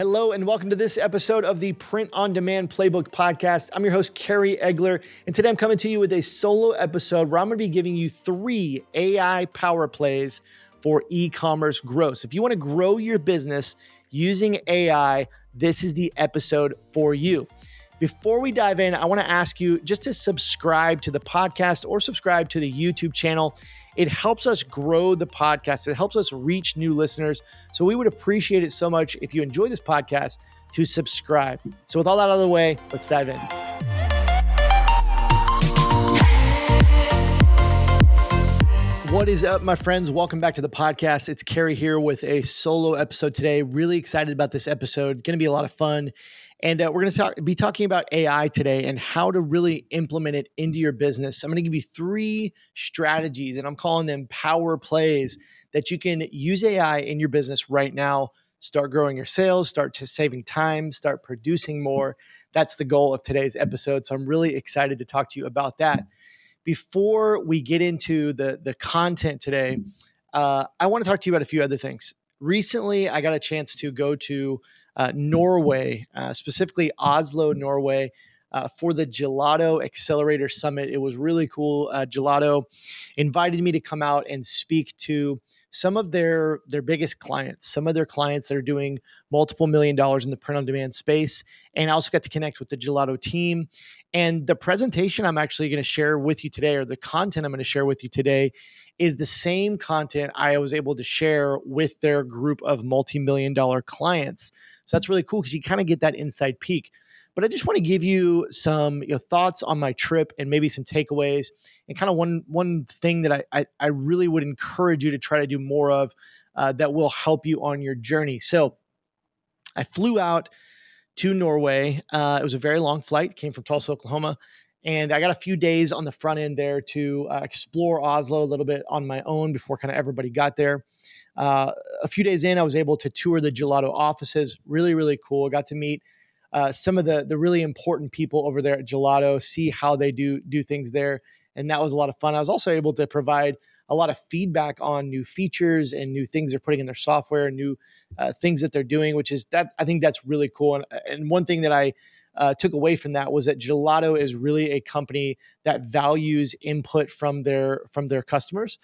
Hello and welcome to this episode of the Print on Demand Playbook Podcast. I'm your host, Kerry Egeler, and today I'm coming to you with a solo episode where I'm going to be giving you 3 AI power plays for e-commerce growth. So if you want to grow your business using AI, this is the episode for you. Before we dive in, I want to ask you just to subscribe to the podcast or subscribe to the YouTube channel. It helps us grow the podcast. It helps us reach new listeners. So we would appreciate it so much if you enjoy this podcast to subscribe. So with all that out of the way, let's dive in. What is up, my friends? Welcome back to the podcast. It's Kerry here with a solo episode today. Really excited about this episode. Going to be a lot of fun. And we're going to be talking about AI today and how to really implement it into your business. I'm going to give you 3 strategies, and I'm calling them power plays that you can use AI in your business right now. Start growing your sales, start saving time, start producing more. That's the goal of today's episode. So I'm really excited to talk to you about that. Before we get into the content today, I want to talk to you about a few other things. Recently, I got a chance to go to Norway, specifically Oslo, Norway, for the Gelato Accelerator Summit. It was really cool. Gelato invited me to come out and speak to some of their biggest clients, some of their clients that are doing multiple $1 million in the print-on-demand space. And I also got to connect with the Gelato team. And the presentation I'm actually going to share with you today, or the content I'm going to share with you today, is the same content I was able to share with their group of multi-million-dollar clients. So that's really cool because you kind of get that inside peek. But I just want to give you some thoughts on my trip and maybe some takeaways, and kind of one thing that I really would encourage you to try to do more of that will help you on your journey. So I flew out to Norway. It was a very long flight, came from Tulsa, Oklahoma. And I got a few days on the front end there to explore Oslo a little bit on my own before kind of everybody got there. A few days in, I was able to tour the Gelato offices. Really, really cool. I got to meet some of the really important people over there at Gelato, see how they do things there. And that was a lot of fun. I was also able to provide a lot of feedback on new features and new things they're putting in their software, new things that they're doing, which is that I think that's really cool. And one thing that I took away from that was that Gelato is really a company that values input from their customers.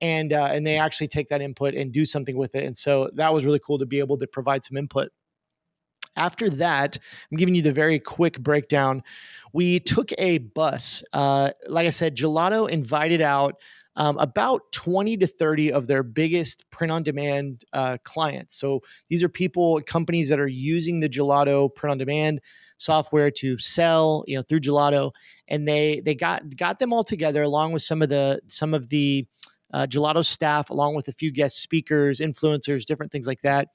And they actually take that input and do something with it. And so that was really cool to be able to provide some input. After that, I'm giving you the very quick breakdown. We took a bus. Like I said, Gelato invited out about 20 to 30 of their biggest print-on-demand clients. So these are companies that are using the Gelato print-on-demand software to sell, through Gelato, and they got them all together along with some of the Gelato staff, along with a few guest speakers, influencers, different things like that.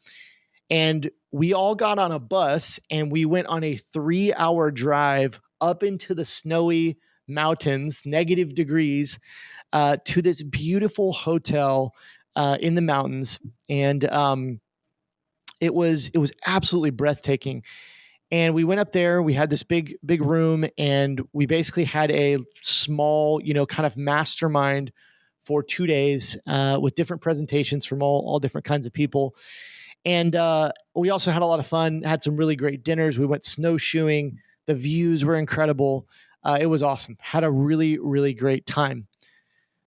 And we all got on a bus and we went on a 3-hour drive up into the snowy mountains, negative degrees, to this beautiful hotel in the mountains. And it was absolutely breathtaking. And we went up there, we had this big room, and we basically had a small, kind of mastermind for 2 days with different presentations from all different kinds of people. And we also had a lot of fun, had some really great dinners. We went snowshoeing. The views were incredible. It was awesome. Had a really, really great time.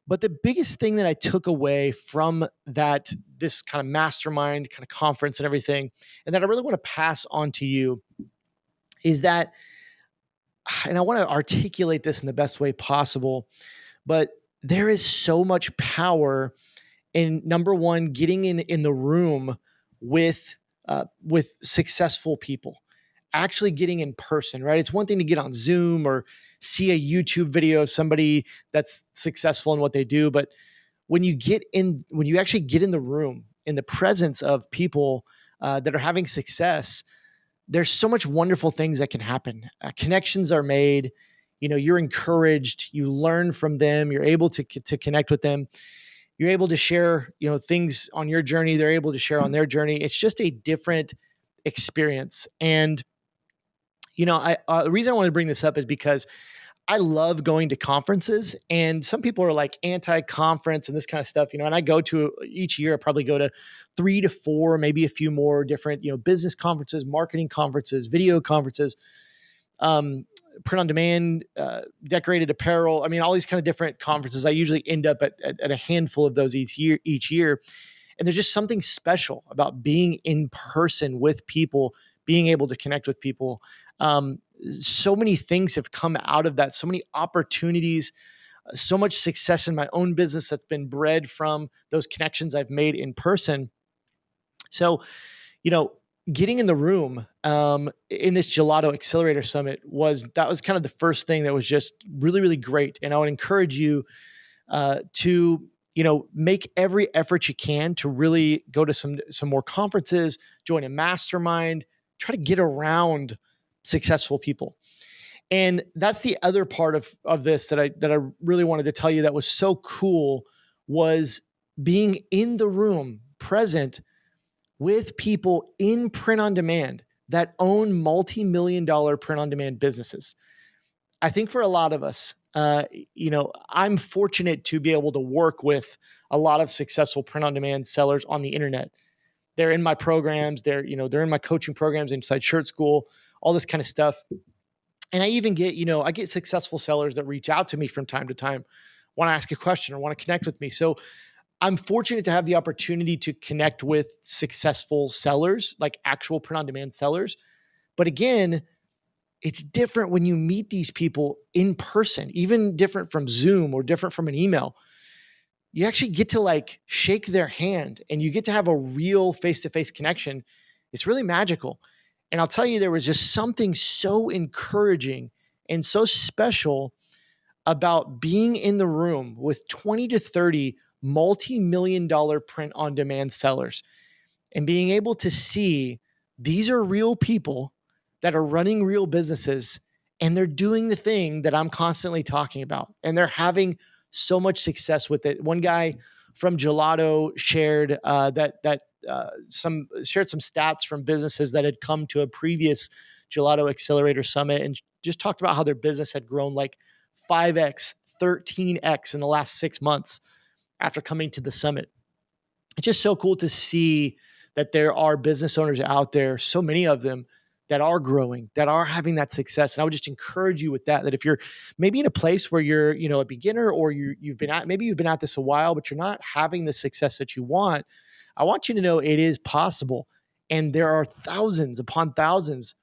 But the biggest thing that I took away from this kind of mastermind kind of conference and everything, and that I really want to pass on to you, is that, and I want to articulate this in the best way possible, but there is so much power in, number one, getting in the room with successful people, actually getting in person, right? It's one thing to get on Zoom or see a YouTube video of somebody that's successful in what they do, but when you actually get in the room, in the presence of people that are having success, there's so much wonderful things that can happen. Connections are made. You're encouraged. You learn from them. You're able to connect with them. You're able to share, things on your journey. They're able to share on their journey. It's just a different experience. And, the reason I want to bring this up is because I love going to conferences, and some people are like anti-conference and this kind of stuff, and I go to each year, I probably go to 3 to 4, maybe a few more different, business conferences, marketing conferences, video conferences, um, print on demand, decorated apparel. I mean, all these kind of different conferences. I usually end up at a handful of those each year. And there's just something special about being in person with people, being able to connect with people. So many things have come out of that, so many opportunities, so much success in my own business that's been bred from those connections I've made in person. So, you know, getting in the room in this Gelato Accelerator Summit was kind of the first thing that was just really, really great. And I would encourage you to make every effort you can to really go to some more conferences, join a mastermind, try to get around successful people. And that's the other part of this that I really wanted to tell you that was so cool, was being in the room present with people in print on demand that own multi-million dollar print on demand businesses. I think for a lot of us, I'm fortunate to be able to work with a lot of successful print on demand sellers on the internet. They're in my programs. They're in my coaching programs inside Shirt School, all this kind of stuff. And I even get successful sellers that reach out to me from time to time, want to ask a question or want to connect with me. So I'm fortunate to have the opportunity to connect with successful sellers, like actual print on demand sellers. But again, it's different when you meet these people in person, even different from Zoom or different from an email. You actually get to like shake their hand and you get to have a real face-to-face connection. It's really magical. And I'll tell you, there was just something so encouraging and so special about being in the room with 20 to 30 multi-million dollar print on demand sellers and being able to see these are real people that are running real businesses, and they're doing the thing that I'm constantly talking about, and they're having so much success with it. One guy from Gelato shared some stats from businesses that had come to a previous Gelato Accelerator Summit, and just talked about how their business had grown like 5x, 13x in the last 6 months after coming to the summit. It's just so cool to see that there are business owners out there, so many of them, that are growing, that are having that success. And I would just encourage you with that if you're maybe in a place where you're, a beginner, or you've been at this a while, but you're not having the success that you want, I want you to know it is possible. And there are thousands upon thousands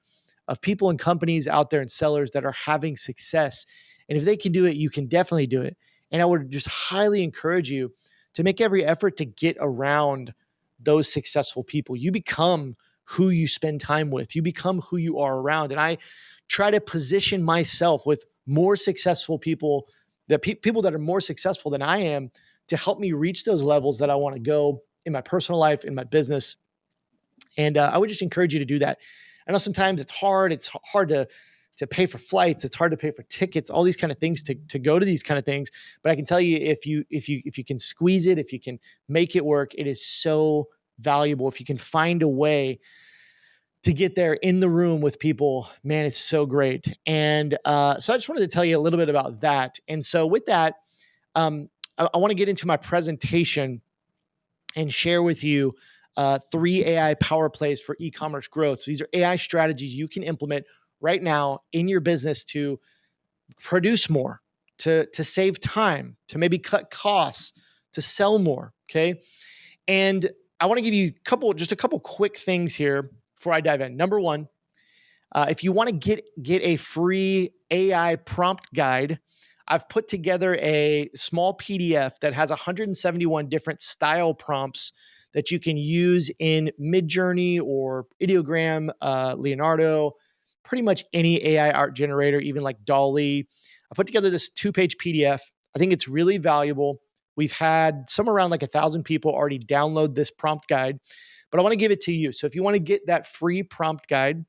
of people and companies out there and sellers that are having success. And if they can do it, you can definitely do it. And I would just highly encourage you to make every effort to get around those successful people. You become who you spend time with. You become who you are around. And I try to position myself with more successful people, people that are more successful than I am, to help me reach those levels that I want to go in my personal life, in my business. And I would just encourage you to do that. I know sometimes it's hard. It's hard to pay for flights. It's hard to pay for tickets, all these kind of things to go to these kind of things. But I can tell you, if you can squeeze it, if you can make it work, it is so valuable. If you can find a way to get there in the room with people, man, it's so great. And so I just wanted to tell you a little bit about that. And so with that, I want to get into my presentation and share with you 3 AI power plays for e-commerce growth. So these are AI strategies you can implement right now in your business to produce more, to save time, to maybe cut costs, to sell more. Okay. And I want to give you a couple quick things here before I dive in. Number one, if you want to get a free AI prompt guide, I've put together a small PDF that has 171 different style prompts that you can use in Midjourney or Ideogram, Leonardo, pretty much any AI art generator, even like Dolly. I put together this 2-page PDF. I think it's really valuable. We've had somewhere around like 1,000 people already download this prompt guide, but I want to give it to you. So if you want to get that free prompt guide,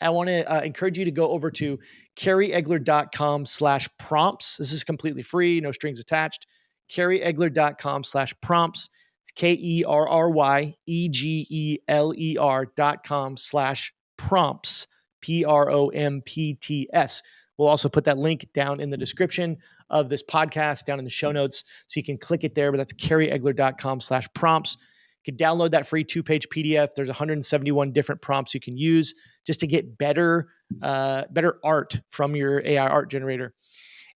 I want to encourage you to go over to kerryegeler.com/prompts. This is completely free, no strings attached. kerryegeler.com/prompts. It's KerryEgeler.com/prompts, PROMPTS. We'll also put that link down in the description of this podcast, down in the show notes, so you can click it there. But that's kerryegeler.com/prompts. You can download that free 2-page PDF. There's 171 different prompts you can use just to get better art from your AI art generator.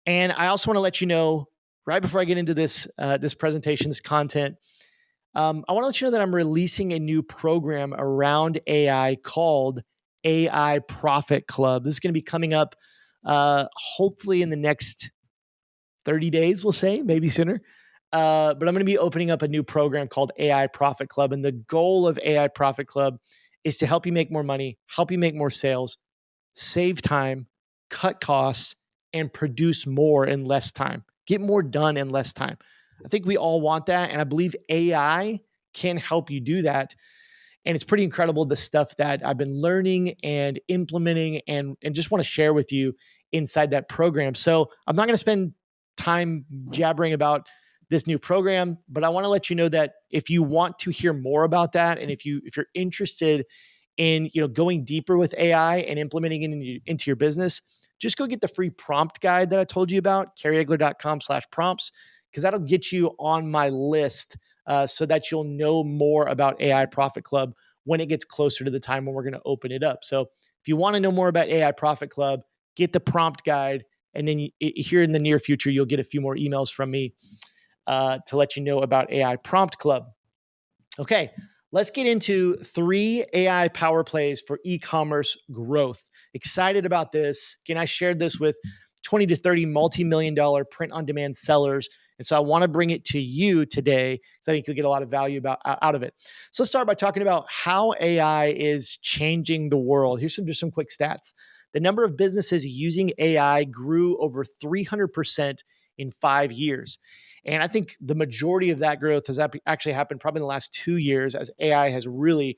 And I also want to let you know, right before I get into this presentation, this content, I want to let you know that I'm releasing a new program around AI called AI Profit Club. This is going to be coming up hopefully in the next 30 days, we'll say, maybe sooner. But I'm going to be opening up a new program called AI Profit Club. And the goal of AI Profit Club is to help you make more money, help you make more sales, save time, cut costs, and produce more in less time. Get more done in less time. I think we all want that. And I believe AI can help you do that. And it's pretty incredible, the stuff that I've been learning and implementing and just want to share with you inside that program. So I'm not going to spend time jabbering about this new program, but I want to let you know that if you want to hear more about that, and if you're interested in going deeper with AI and implementing it into your business, just go get the free prompt guide that I told you about, kerryegeler.com/prompts, because that'll get you on my list so that you'll know more about AI Profit Club when it gets closer to the time when we're going to open it up. So if you want to know more about AI Profit Club, get the prompt guide, and then here in the near future, you'll get a few more emails from me to let you know about AI Prompt Club. Okay, let's get into 3 AI power plays for e-commerce growth. Excited about this. Again, I shared this with 20 to 30 multi-million-dollar print-on-demand sellers. And so I want to bring it to you today because I think you'll get a lot of value out of it. So let's start by talking about how AI is changing the world. Here's just some quick stats. The number of businesses using AI grew over 300% in 5 years. And I think the majority of that growth has actually happened probably in the last 2 years as AI has really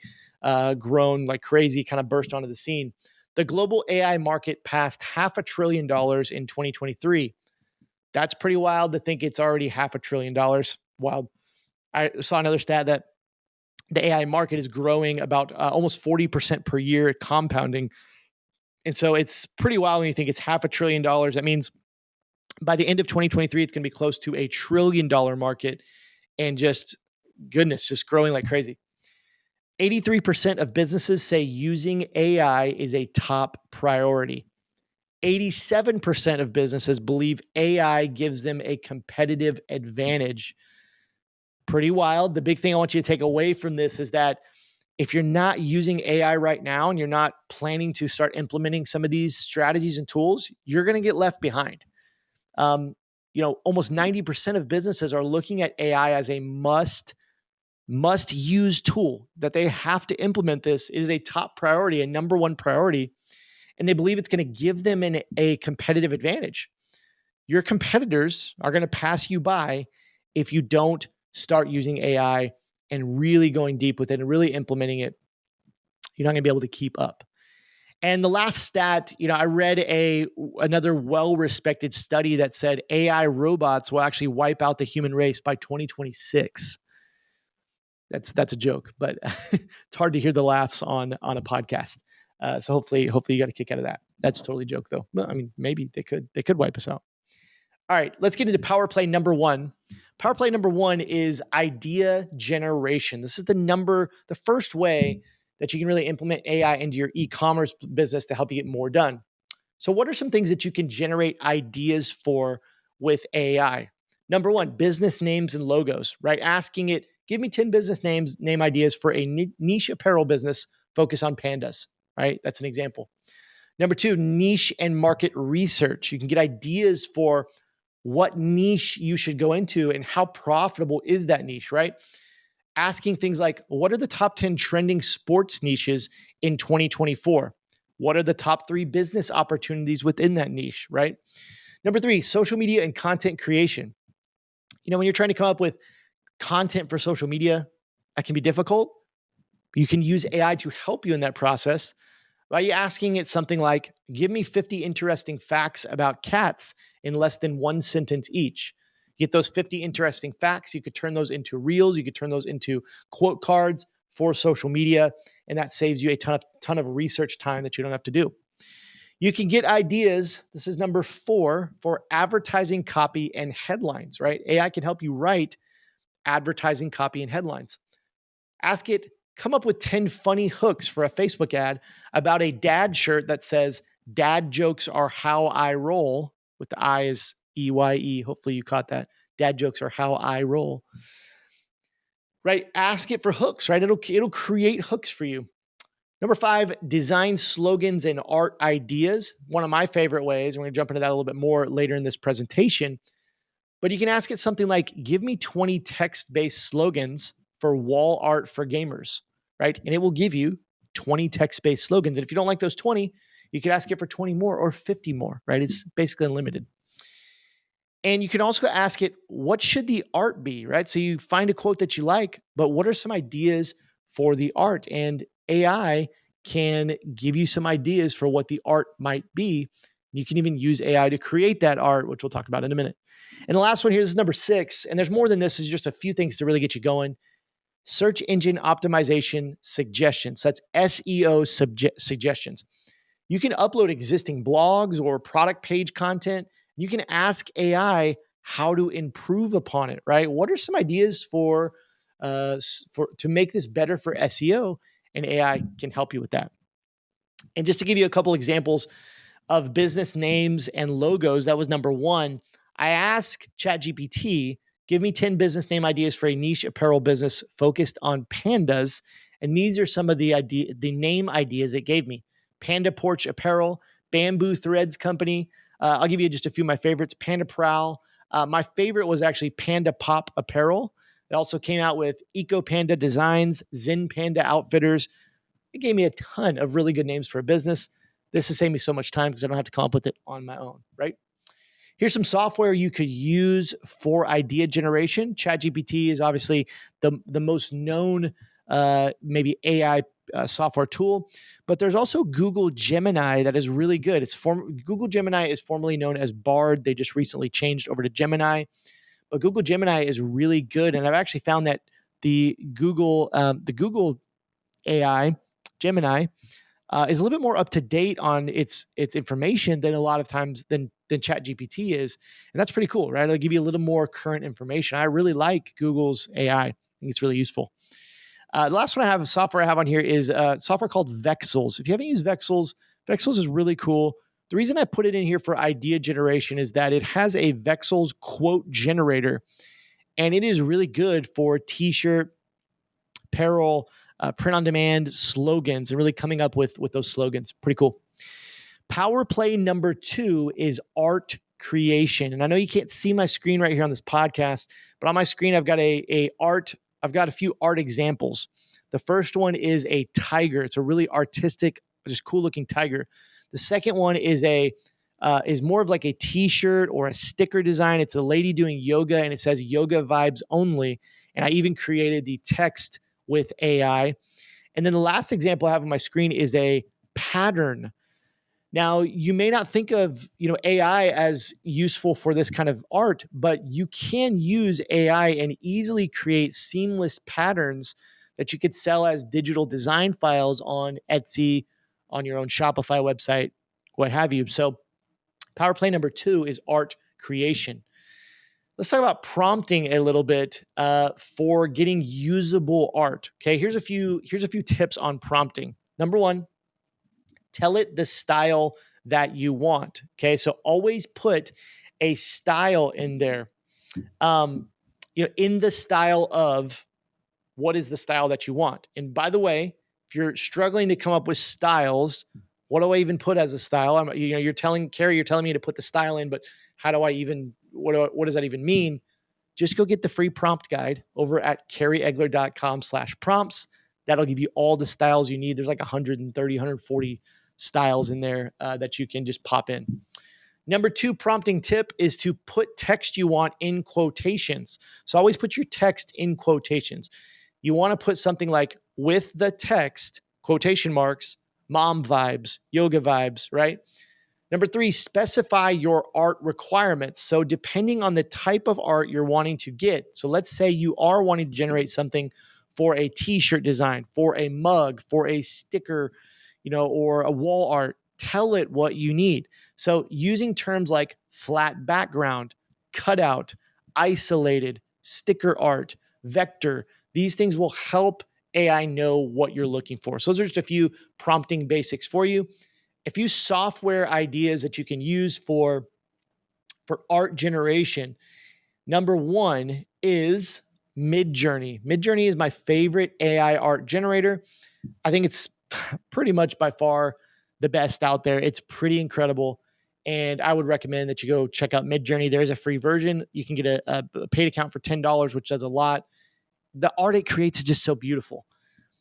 grown like crazy, kind of burst onto the scene. The global AI market passed $500 billion in 2023. That's pretty wild to think it's already $500 billion. Wild. I saw another stat that the AI market is growing about almost 40% per year, compounding. And so it's pretty wild when you think it's $500 billion. That means by the end of 2023, it's going to be close to $1 trillion market, and just growing like crazy. 83% of businesses say using AI is a top priority. 87% of businesses believe AI gives them a competitive advantage. Pretty wild. The big thing I want you to take away from this is that if you're not using AI right now and you're not planning to start implementing some of these strategies and tools, you're going to get left behind. Almost 90% of businesses are looking at AI as a must use tool, that they have to implement this. It is a top priority, a number one priority, and they believe it's going to give them a competitive advantage. Your competitors are going to pass you by if you don't start using AI and really going deep with it and really implementing it. You're not going to be able to keep up. And the last stat, I read another well-respected study that said AI robots will actually wipe out the human race by 2026. That's a joke, but it's hard to hear the laughs on a podcast. So hopefully you got a kick out of that. That's totally a joke though. Well, I mean, maybe they could wipe us out. All right, let's get into power play number 1. Power play number 1 is idea generation. This is the first way that you can really implement AI into your e-commerce business to help you get more done. So what are some things that you can generate ideas for with AI? Number 1, business names and logos, right? Asking it, give me 10 business name ideas for a niche apparel business focus on pandas, right? That's an example. Number 2, niche and market research. You can get ideas for what niche you should go into and how profitable is that niche, right? Asking things like, what are the top 10 trending sports niches in 2024? What are the top 3 business opportunities within that niche, right? Number 3, social media and content creation. When you're trying to come up with content for social media, that can be difficult. You can use AI to help you in that process by asking it something like, give me 50 interesting facts about cats in less than 1 sentence each. Get those 50 interesting facts. You could turn those into reels. You could turn those into quote cards for social media. And that saves you a ton of research time that you don't have to do. You can get ideas. This is number 4 for advertising copy and headlines, right? AI can help you write advertising copy and headlines. Ask it, come up with 10 funny hooks for a Facebook ad about a dad shirt that says, dad jokes are how I roll, with the I is EYE. Hopefully you caught that. Dad jokes are how I roll. Right? Ask it for hooks, right? It'll create hooks for you. Number 5, design slogans and art ideas. One of my favorite ways, and we're going to jump into that a little bit more later in this presentation, but you can ask it something like, give me 20 text-based slogans for wall art for gamers, right? And it will give you 20 text-based slogans. And if you don't like those 20, you could ask it for 20 more or 50 more, right? It's basically unlimited. And you can also ask it, what should the art be, right? So you find a quote that you like, but what are some ideas for the art? And AI can give you some ideas for what the art might be. You can even use AI to create that art, which we'll talk about in a minute. And the last one here, this is number 6, and there's more than this. It's just a few things to really get you going. Search engine optimization suggestions. So that's SEO suggestions. You can upload existing blogs or product page content. You can ask AI how to improve upon it, right? What are some ideas for to make this better for SEO? And AI can help you with that. And just to give you a couple examples of business names and logos, that was number 1. I asked ChatGPT, give me 10 business name ideas for a niche apparel business focused on pandas. And these are some of the name ideas it gave me. Panda Porch Apparel, Bamboo Threads Company. I'll give you just a few of my favorites. Panda Prowl. My favorite was actually Panda Pop Apparel. It also came out with Eco Panda Designs, Zen Panda Outfitters. It gave me a ton of really good names for a business. This has saved me so much time because I don't have to come up with it on my own, right? Here's some software you could use for idea generation. ChatGPT is obviously the most known maybe AI software tool, but there's also Google Gemini that is really good. Google Gemini is formerly known as Bard. They just recently changed over to Gemini, but Google Gemini is really good, and I've actually found that the Google AI Gemini is a little bit more up to date on its information than a lot of times than ChatGPT is, and that's pretty cool, right? It'll give you a little more current information. I really like Google's AI. I think it's really useful. The last one I have, a software I have on here, is software called Vexels. If you haven't used Vexels, Vexels is really cool. The reason I put it in here for idea generation is that it has a Vexels quote generator, and it is really good for t-shirt, apparel, print on demand slogans, and really coming up with those slogans. Pretty cool. Power play number 2 is art creation. And I know you can't see my screen right here on this podcast, but on my screen, I've got I've got a few art examples. The first one is a tiger. It's a really artistic, just cool looking tiger. The second one is is more of like a t-shirt or a sticker design. It's a lady doing yoga, and it says yoga vibes only. And I even created the text with AI. And then the last example I have on my screen is a pattern. Now, you may not think of, AI as useful for this kind of art, but you can use AI and easily create seamless patterns that you could sell as digital design files on Etsy, on your own Shopify website, what have you. So power play number 2 is art creation. Let's talk about prompting a little bit for getting usable art. Okay, here's a few tips on prompting. Number 1, tell it the style that you want. Okay, so always put a style in there. In the style of, what is the style that you want? And by the way, if you're struggling to come up with styles, what do I even put as a style? You're telling me to put the style in, but how do I even? What does that even mean? Just go get the free prompt guide over at kerryegeler.com/prompts. That'll give you all the styles you need. There's like 130, 140 styles in there that you can just pop in. Number 2 prompting tip is to put text you want in quotations. So always put your text in quotations. You want to put something like, with the text, quotation marks, mom vibes, yoga vibes, right? Number 3, specify your art requirements. So depending on the type of art you're wanting to get, so let's say you are wanting to generate something for a t-shirt design, for a mug, for a sticker, or a wall art, tell it what you need. So using terms like flat background, cutout, isolated, sticker art, vector, these things will help AI know what you're looking for. So those are just a few prompting basics for you. A few software ideas that you can use for art generation. Number one is Midjourney. Midjourney is my favorite AI art generator. I think it's pretty much by far the best out there. It's pretty incredible. And I would recommend that you go check out Midjourney. There is a free version. You can get a paid account for $10, which does a lot. The art it creates is just so beautiful.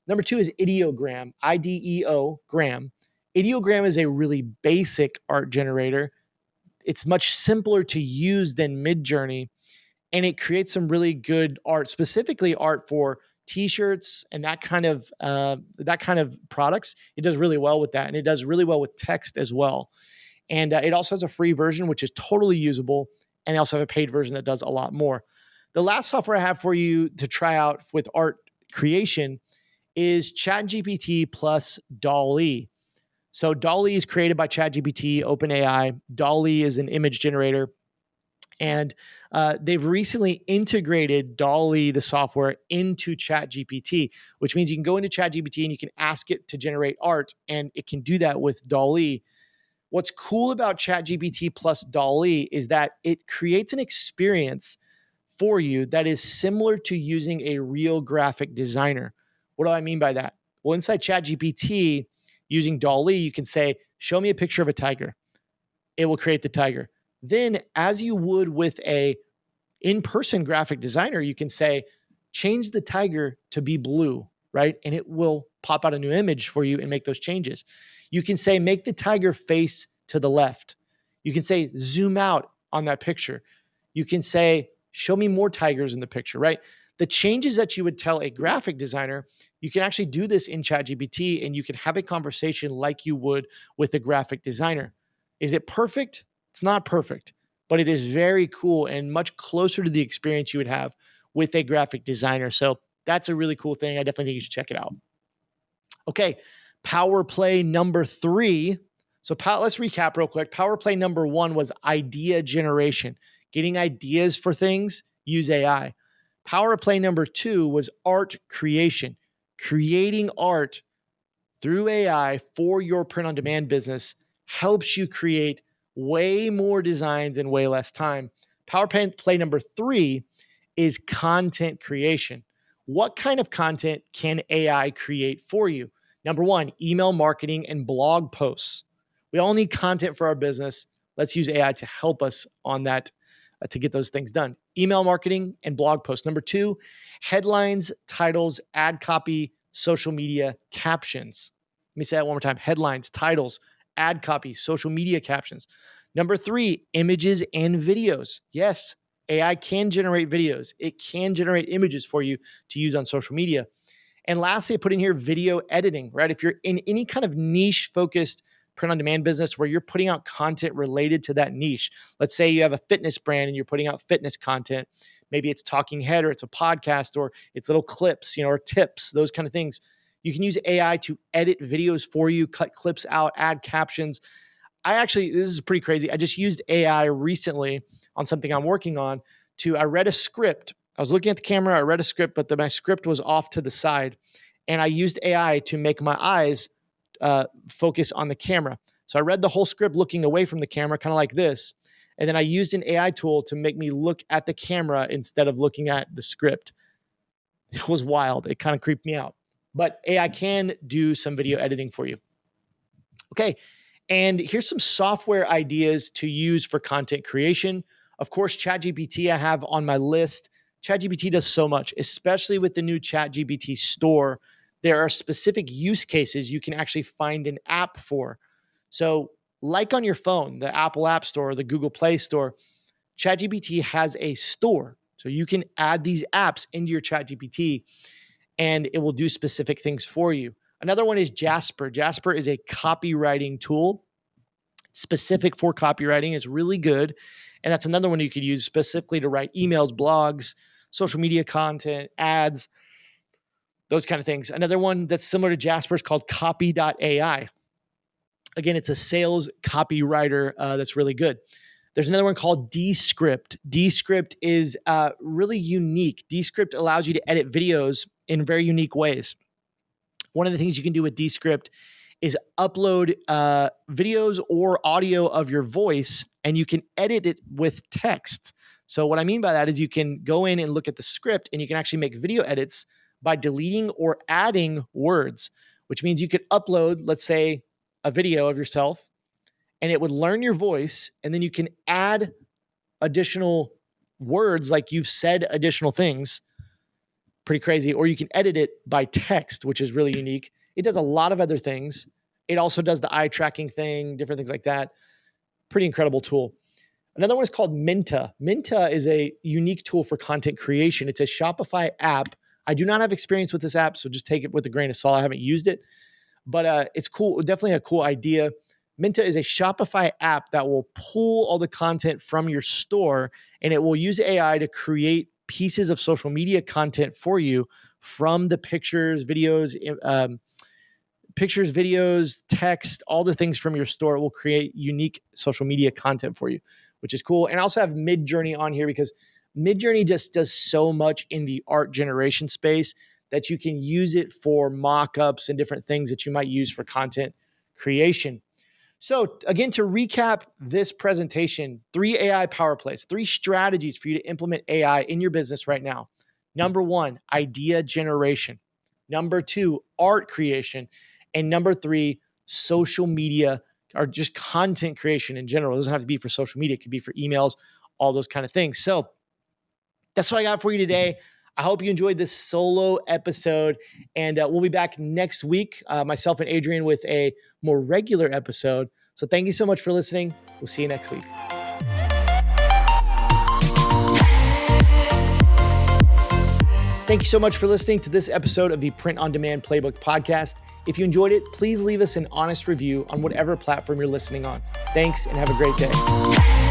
Number two is Ideogram, IDEO Gram. Ideogram is a really basic art generator. It's much simpler to use than Midjourney, and it creates some really good art, specifically art for t-shirts and that kind of products. It does really well with that, and it does really well with text as well. And it also has a free version, which is totally usable, and they also have a paid version that does a lot more. The last software I have for you to try out with art creation is ChatGPT plus DALL-E. So DALL-E is created by ChatGPT, OpenAI. DALL-E is an image generator. And they've recently integrated DALL-E, the software, into ChatGPT, which means you can go into ChatGPT and you can ask it to generate art, and it can do that with DALL-E. What's cool about ChatGPT plus DALL-E is that it creates an experience for you that is similar to using a real graphic designer. What do I mean by that? Well, inside ChatGPT, using DALL-E, you can say, show me a picture of a tiger. It will create the tiger. Then, as you would with a in-person graphic designer, you can say, change the tiger to be blue, right? And it will pop out a new image for you and make those changes. You can say, make the tiger face to the left. You can say, zoom out on that picture. You can say, show me more tigers in the picture, right? The changes that you would tell a graphic designer, you can actually do this in ChatGPT, and you can have a conversation like you would with a graphic designer. Is it perfect? It's not perfect, but it is very cool and much closer to the experience you would have with a graphic designer. So that's a really cool thing. I definitely think you should check it out. Okay, power play number 3. So let's recap real quick. Power play number 1 was idea generation, getting ideas for things, use AI. Power play number 2 was art creation, creating art through AI for your print-on-demand business helps you create way more designs in way less time. Power play number 3 is content creation. What kind of content can AI create for you? Number 1, email marketing and blog posts. We all need content for our business. Let's use AI to help us on that to get those things done. Email marketing and blog posts. Number 2, headlines, titles, ad copy, social media captions. Let me say that one more time. Headlines, titles, ad copy, social media captions. Number 3, images and videos. Yes, AI can generate videos. It can generate images for you to use on social media. And lastly, I put in here video editing, right? If you're in any kind of niche focused print on demand business where you're putting out content related to that niche, let's say you have a fitness brand and you're putting out fitness content. Maybe it's talking head or it's a podcast or it's little clips, or tips, those kind of things. You can use AI to edit videos for you, cut clips out, add captions. This is pretty crazy. I just used AI recently on something I'm working on I read a script. I was looking at the camera, I read a script, but my script was off to the side. And I used AI to make my eyes focus on the camera. So I read the whole script looking away from the camera, kind of like this. And then I used an AI tool to make me look at the camera instead of looking at the script. It was wild. It kind of creeped me out. But AI can do some video editing for you. Okay. And here's some software ideas to use for content creation. Of course, ChatGPT I have on my list. ChatGPT does so much, especially with the new ChatGPT store. There are specific use cases you can actually find an app for. So like on your phone, the Apple App Store, the Google Play Store, ChatGPT has a store. So you can add these apps into your ChatGPT and it will do specific things for you. Another one is Jasper. Jasper is a copywriting tool specific for copywriting. It's really good. And that's another one you could use specifically to write emails, blogs, social media content, ads, those kind of things. Another one that's similar to Jasper is called copy.ai. Again, it's a sales copywriter that's really good. There's another one called Descript. Descript is really unique. Descript allows you to edit videos in very unique ways. One of the things you can do with Descript is upload videos or audio of your voice, and you can edit it with text. So what I mean by that is you can go in and look at the script, and you can actually make video edits by deleting or adding words, which means you could upload, let's say, a video of yourself, and it would learn your voice, and then you can add additional words, like you've said additional things. Pretty crazy. Or you can edit it by text, which is really unique. It does a lot of other things. It also does the eye tracking thing, different things like that. Pretty incredible tool. Another one is called Minta. Minta is a unique tool for content creation. It's a Shopify app. I do not have experience with this app, so just take it with a grain of salt. I haven't used it, but it's cool. Definitely a cool idea. Minta is a Shopify app that will pull all the content from your store, and it will use AI to create pieces of social media content for you from the pictures, videos, text, all the things from your store. It will create unique social media content for you, which is cool. And I also have Midjourney on here because Midjourney just does so much in the art generation space that you can use it for mock-ups and different things that you might use for content creation. So again, to recap this presentation, 3 AI power plays, 3 strategies for you to implement AI in your business right now. Number 1, idea generation. Number 2, art creation. And number 3, social media, or just content creation in general. It doesn't have to be for social media. It could be for emails, all those kind of things. So that's what I got for you today. I hope you enjoyed this solo episode, and we'll be back next week, myself and Adrian, with a more regular episode. So thank you so much for listening. We'll see you next week. Thank you so much for listening to this episode of the Print on Demand Playbook podcast. If you enjoyed it, please leave us an honest review on whatever platform you're listening on. Thanks, and have a great day.